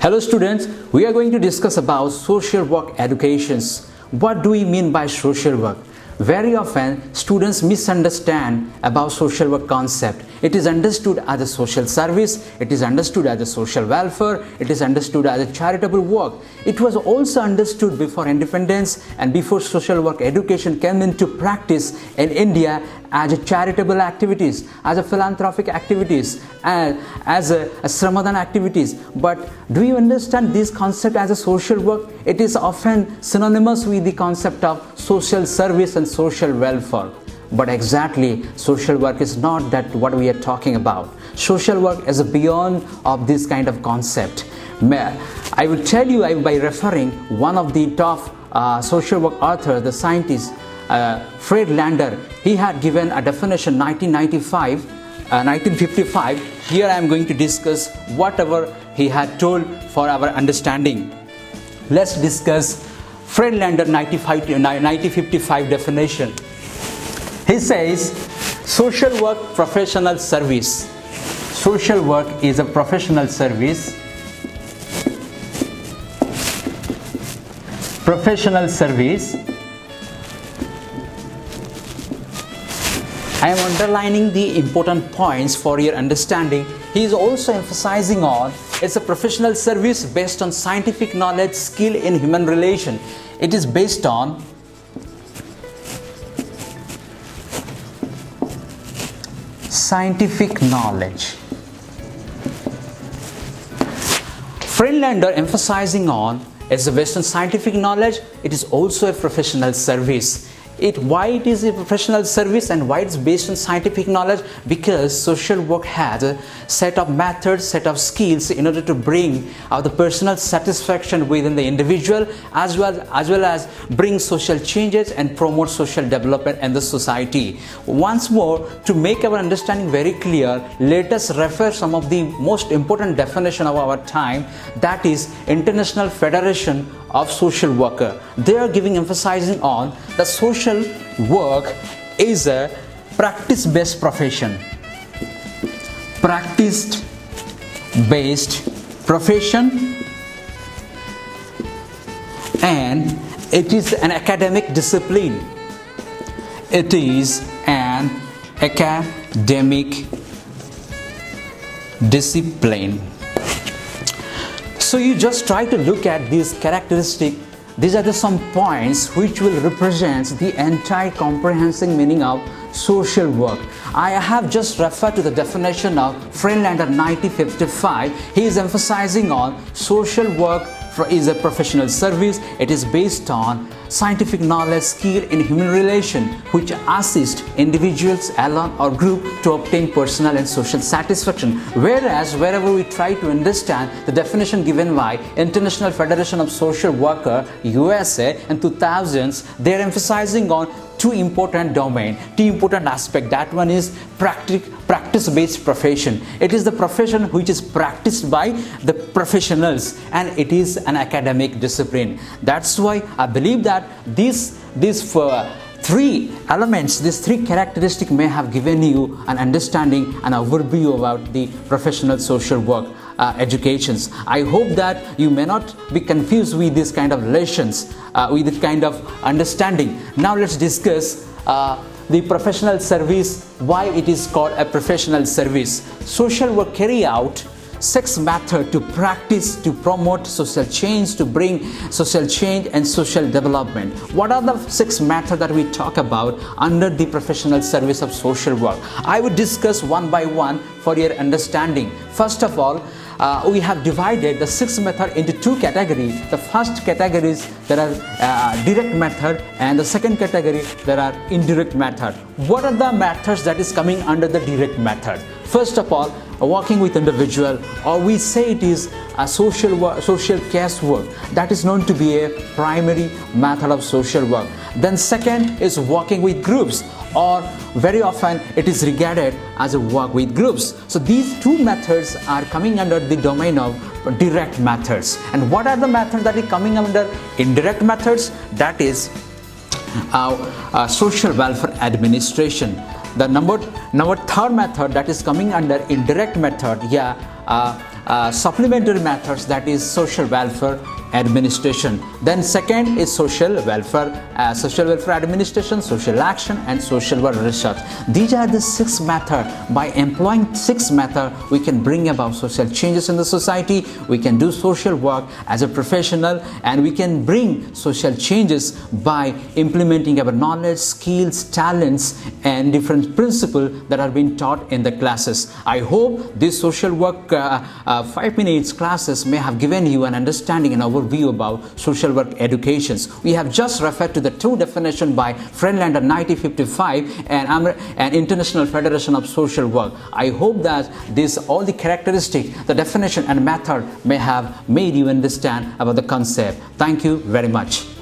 Hello students, we are going to discuss about social work educations. What do we mean by social work? Very often students misunderstand about social work concept. It is understood as a social service, it is understood as a social welfare, it is understood as a charitable work. It was also understood before independence and before social work education came into practice in India as a charitable activities, as a philanthropic activities, and as a Sramadan activities. But do you understand this concept as a social work? It is often synonymous with the concept of social service and social welfare. But exactly, social work is not that what we are talking about. Social work is beyond of this kind of concept. I will tell you by referring one of the top social work authors, the scientist, Fred Lander. He had given a definition 1955. Here I am going to discuss whatever he had told for our understanding. Let's discuss Fred Lander 1955 definition. He says, social work professional service. Social work is a professional service. Professional service. I am underlining the important points for your understanding. He is also emphasizing on it's a professional service based on scientific knowledge, skill in human relation. It is based on scientific knowledge. Fred Lander emphasizing on it's based on scientific knowledge. It is also a professional service. Why it is a professional service and why it's based on scientific knowledge? Because social work has a set of methods, set of skills in order to bring out the personal satisfaction within the individual, as well as bring social changes and promote social development in the society. Once more, to make our understanding very clear, let us refer some of the most important definition of our time, that is International Federation of Social Worker. They are emphasizing on the social work is a practice-based profession. Practice-based profession, and it is an academic discipline. It is an academic discipline. So you just try to look at these characteristics. These are some points which will represent the entire comprehensive meaning of social work. I have just referred to the definition of Fred Lander 1955. He is emphasizing on social work is a professional service. It is based on scientific knowledge, skill in human relation, which assist individuals alone or group to obtain personal and social satisfaction. Whereas wherever we try to understand the definition given by International Federation of Social Worker USA in 2000s, they are emphasizing on two important aspects. That one is practice-based profession. It is the profession which is practiced by the professionals, and it is an academic discipline. That's why I believe that these three elements, these three characteristics may have given you an understanding, an overview about the professional social work educations. I hope that you may not be confused with this kind of relations, with this kind of understanding. Now let's discuss the professional service, why it is called a professional service. Social work carry out 6 methods to practice, to promote social change, to bring social change and social development. What are the 6 methods that we talk about under the professional service of social work? I would discuss one by one for your understanding. First of all, we have divided the 6 methods into 2 categories. The first category is there are direct method, and the second category there are indirect method. What are the methods that is coming under the direct method? First of all, working with individual, or we say it is a social case work. That is known to be a primary method of social work. Then second is working with groups, or very often it is regarded as a work with groups. So these 2 methods are coming under the domain of direct methods. And what are the methods that are coming under indirect methods? That is social welfare administration. The number third method that is coming under indirect method, supplementary methods, that is social welfare administration. Then second is social welfare administration, social action, and social work research. These are the 6 methods. By employing 6 methods, we can bring about social changes in the society. We can do social work as a professional, and we can bring social changes by implementing our knowledge, skills, talents, and different principles that are being taught in the classes. I hope this social work 5 minutes classes may have given you an understanding and overview about social work educations. We have just referred to the 2 definitions by Friedlander 1955 and International Federation of Social Work. I hope that all the characteristics, the definition and method may have made you understand about the concept. Thank you very much.